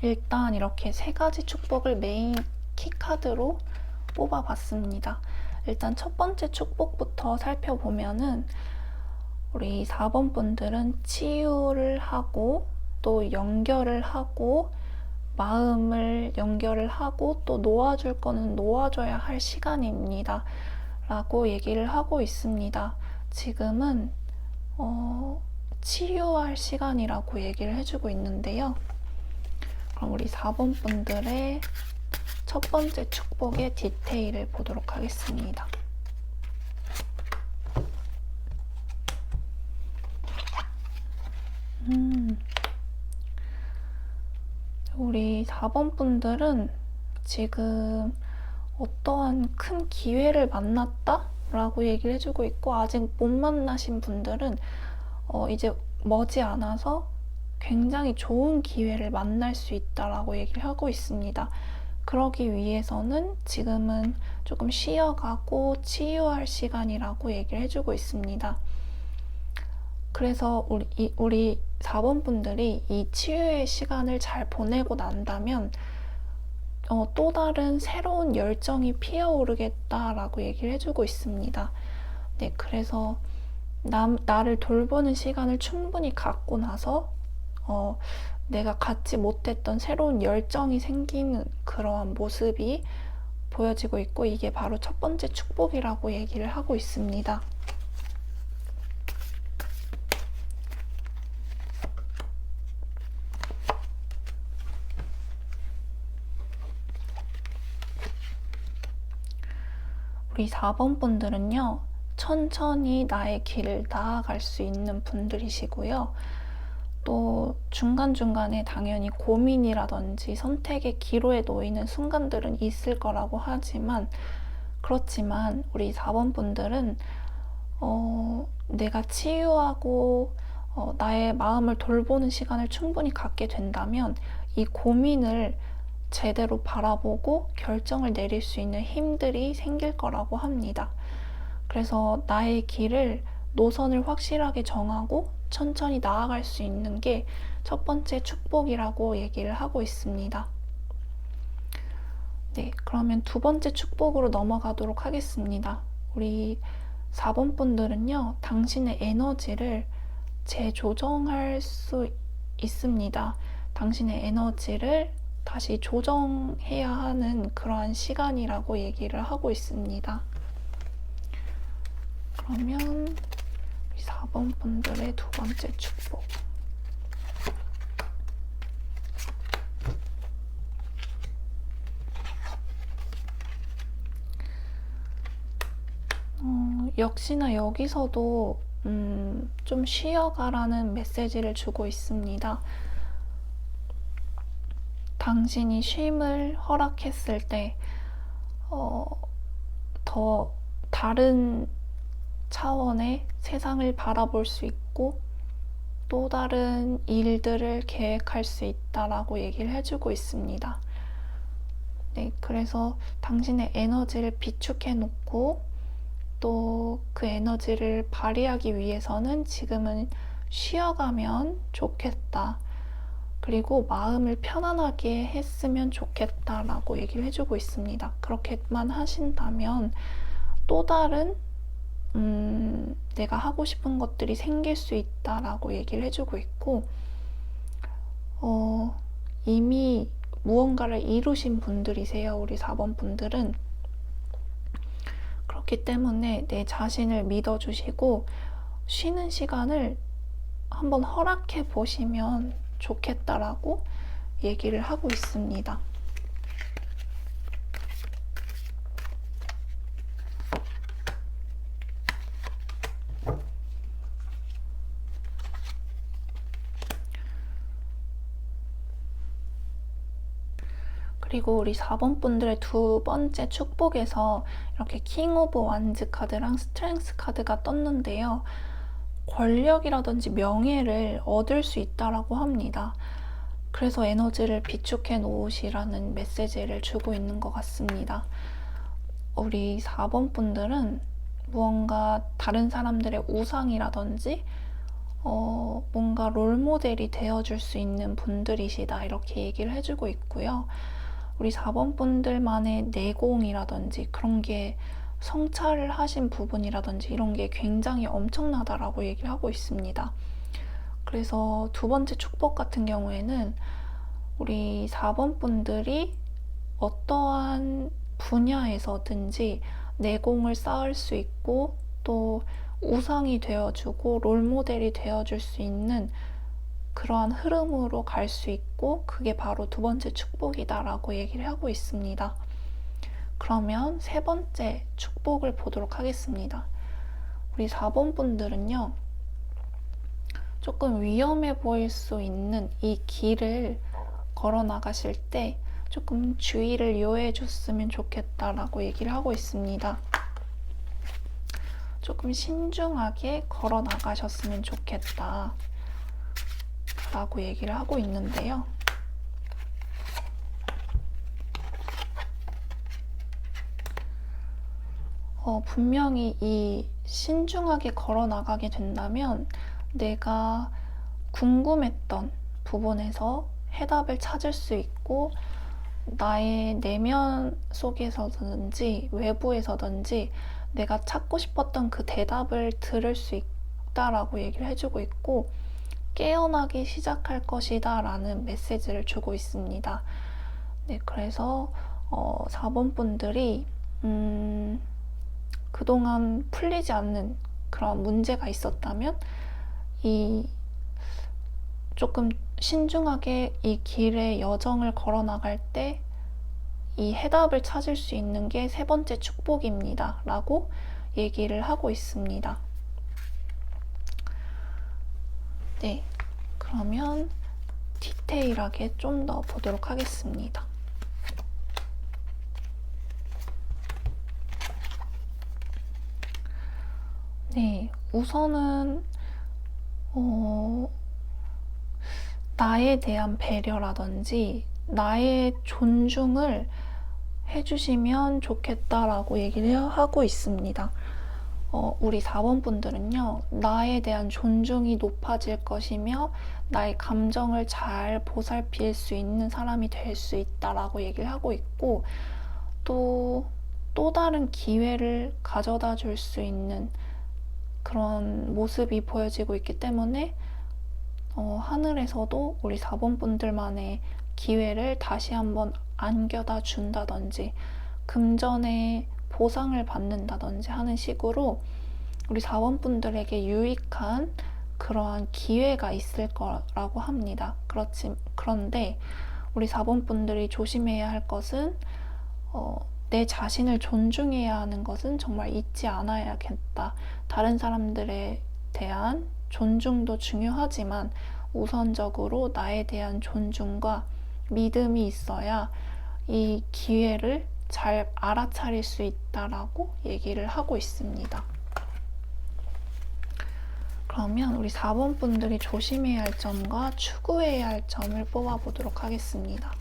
일단 이렇게 3가지 축복을 메인 키카드로 뽑아봤습니다. 일단 첫 번째 축복부터 살펴보면은 우리 4번 분들은 치유를 하고 또 연결을 하고 마음을 연결을 하고 또 놓아줄 거는 놓아줘야 할 시간입니다. 라고 얘기를 하고 있습니다. 지금은 치유할 시간이라고 얘기를 해주고 있는데요. 그럼 우리 4번 분들의 첫 번째 축복의 디테일을 보도록 하겠습니다. 우리 4번 분들은 지금 어떠한 큰 기회를 만났다? 라고 얘기를 해주고 있고, 아직 못 만나신 분들은 이제 머지않아서 굉장히 좋은 기회를 만날 수 있다라고 얘기를 하고 있습니다. 그러기 위해서는 지금은 조금 쉬어가고 치유할 시간이라고 얘기를 해주고 있습니다. 그래서 우리 4번 분들이 이 치유의 시간을 잘 보내고 난다면 또 다른 새로운 열정이 피어오르겠다라고 얘기를 해주고 있습니다. 네, 그래서 나를 돌보는 시간을 충분히 갖고 나서 내가 갖지 못했던 새로운 열정이 생기는 그러한 모습이 보여지고 있고, 이게 바로 첫 번째 축복이라고 얘기를 하고 있습니다. 우리 4번 분들은요, 천천히 나의 길을 나아갈 수 있는 분들이시고요. 또 중간중간에 당연히 고민이라든지 선택의 기로에 놓이는 순간들은 있을 거라고 하지만, 그렇지만 우리 4번 분들은 내가 치유하고 나의 마음을 돌보는 시간을 충분히 갖게 된다면 이 고민을 제대로 바라보고 결정을 내릴 수 있는 힘들이 생길 거라고 합니다. 그래서 나의 길을, 노선을 확실하게 정하고 천천히 나아갈 수 있는 게 첫 번째 축복이라고 얘기를 하고 있습니다. 네, 그러면 두 번째 축복으로 넘어가도록 하겠습니다. 우리 4번 분들은요, 당신의 에너지를 재조정할 수 있습니다. 당신의 에너지를 다시 조정해야 하는 그러한 시간이라고 얘기를 하고 있습니다. 그러면 4번 분들의 두 번째 축복. 역시나 여기서도 좀 쉬어가라는 메시지를 주고 있습니다. 당신이 쉼을 허락했을 때 더 다른 차원의 세상을 바라볼 수 있고 또 다른 일들을 계획할 수 있다라고 얘기를 해주고 있습니다. 네, 그래서 당신의 에너지를 비축해 놓고 또 그 에너지를 발휘하기 위해서는 지금은 쉬어가면 좋겠다. 그리고 마음을 편안하게 했으면 좋겠다라고 얘기를 해주고 있습니다. 그렇게만 하신다면 또 다른 내가 하고 싶은 것들이 생길 수 있다라고 얘기를 해주고 있고, 이미 무언가를 이루신 분들이세요. 우리 4번 분들은. 그렇기 때문에 내 자신을 믿어주시고 쉬는 시간을 한번 허락해 보시면 좋겠다라고 얘기를 하고 있습니다. 그리고 우리 4번 분들의 두 번째 축복에서 이렇게 킹 오브 완즈 카드랑 스트렝스 카드가 떴는데요. 권력이라든지 명예를 얻을 수 있다라고 합니다. 그래서 에너지를 비축해 놓으시라는 메시지를 주고 있는 것 같습니다. 우리 4번 분들은 무언가 다른 사람들의 우상이라든지 뭔가 롤모델이 되어줄 수 있는 분들이시다, 이렇게 얘기를 해주고 있고요. 우리 4번 분들만의 내공이라든지 그런 게 성찰을 하신 부분이라든지 이런 게 굉장히 엄청나다라고 얘기를 하고 있습니다. 그래서 두 번째 축복 같은 경우에는 우리 4번 분들이 어떠한 분야에서든지 내공을 쌓을 수 있고 또 우상이 되어주고 롤모델이 되어줄 수 있는 그러한 흐름으로 갈 수 있고 그게 바로 두 번째 축복이다라고 얘기를 하고 있습니다. 그러면 세 번째 축복을 보도록 하겠습니다. 우리 4번 분들은요, 조금 위험해 보일 수 있는 이 길을 걸어 나가실 때 조금 주의를 요해 줬으면 좋겠다라고 얘기를 하고 있습니다. 조금 신중하게 걸어 나가셨으면 좋겠다 라고 얘기를 하고 있는데요. 분명히 이 신중하게 걸어 나가게 된다면 내가 궁금했던 부분에서 해답을 찾을 수 있고 나의 내면 속에서든지 외부에서든지 내가 찾고 싶었던 그 대답을 들을 수 있다라고 얘기를 해주고 있고 깨어나기 시작할 것이다 라는 메시지를 주고 있습니다. 네, 그래서 4번 분들이 그동안 풀리지 않는 그런 문제가 있었다면 이 조금 신중하게 이 길의 여정을 걸어 나갈 때 이 해답을 찾을 수 있는 게 세 번째 축복입니다 라고 얘기를 하고 있습니다. 네, 그러면 디테일하게 좀 더 보도록 하겠습니다. 네, 우선은 나에 대한 배려라든지 나의 존중을 해주시면 좋겠다라고 얘기를 하고 있습니다. 우리 4번 분들은요, 나에 대한 존중이 높아질 것이며 나의 감정을 잘 보살필 수 있는 사람이 될 수 있다라고 얘기를 하고 있고 또 다른 기회를 가져다 줄 수 있는 그런 모습이 보여지고 있기 때문에 하늘에서도 우리 4번 분들만의 기회를 다시 한번 안겨다 준다든지 금전의 보상을 받는다든지 하는 식으로 우리 4번 분들에게 유익한 그러한 기회가 있을 거라고 합니다. 그런데 우리 4번 분들이 조심해야 할 것은 내 자신을 존중해야 하는 것은 정말 잊지 않아야겠다. 다른 사람들에 대한 존중도 중요하지만 우선적으로 나에 대한 존중과 믿음이 있어야 이 기회를 잘 알아차릴 수 있다라고 얘기를 하고 있습니다. 그러면 우리 4번 분들이 조심해야 할 점과 추구해야 할 점을 뽑아보도록 하겠습니다.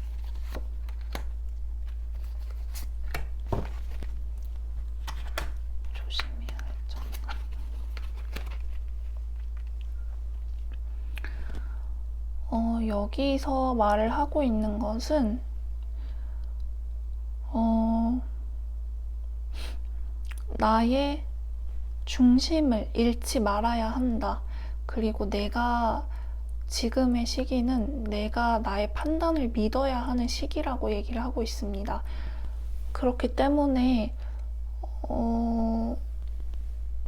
조심해야 할 점. 여기서 말을 하고 있는 것은 나의 중심을 잃지 말아야 한다. 그리고 내가 지금의 시기는 내가 나의 판단을 믿어야 하는 시기라고 얘기를 하고 있습니다. 그렇기 때문에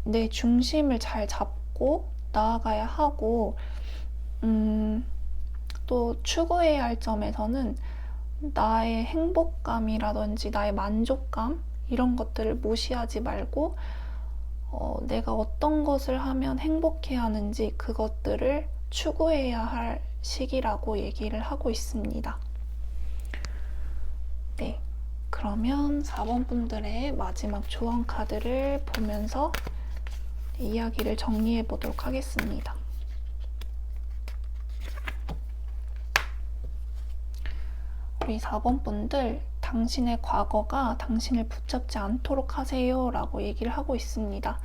내 중심을 잘 잡고 나아가야 하고, 또 추구해야 할 점에서는 나의 행복감이라든지 나의 만족감 이런 것들을 무시하지 말고 내가 어떤 것을 하면 행복해 하는지 그것들을 추구해야 할 시기라고 얘기를 하고 있습니다. 네, 그러면 4번 분들의 마지막 조언 카드를 보면서 이야기를 정리해 보도록 하겠습니다. 우리 4번 분들, 당신의 과거가 당신을 붙잡지 않도록 하세요 라고 얘기를 하고 있습니다.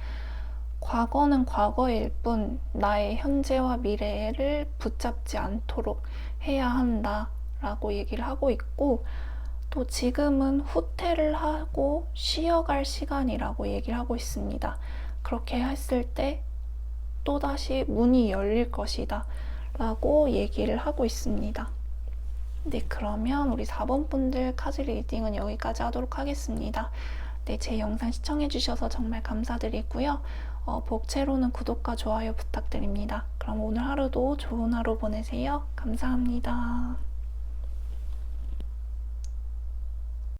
과거는 과거일 뿐 나의 현재와 미래를 붙잡지 않도록 해야 한다 라고 얘기를 하고 있고, 또 지금은 후퇴를 하고 쉬어갈 시간이라고 얘기를 하고 있습니다. 그렇게 했을 때 또다시 문이 열릴 것이다 라고 얘기를 하고 있습니다. 네, 그러면 우리 4번 분들 카드 리딩은 여기까지 하도록 하겠습니다. 네, 제 영상 시청해주셔서 정말 감사드리고요. 복채로는 구독과 좋아요 부탁드립니다. 그럼 오늘 하루도 좋은 하루 보내세요. 감사합니다.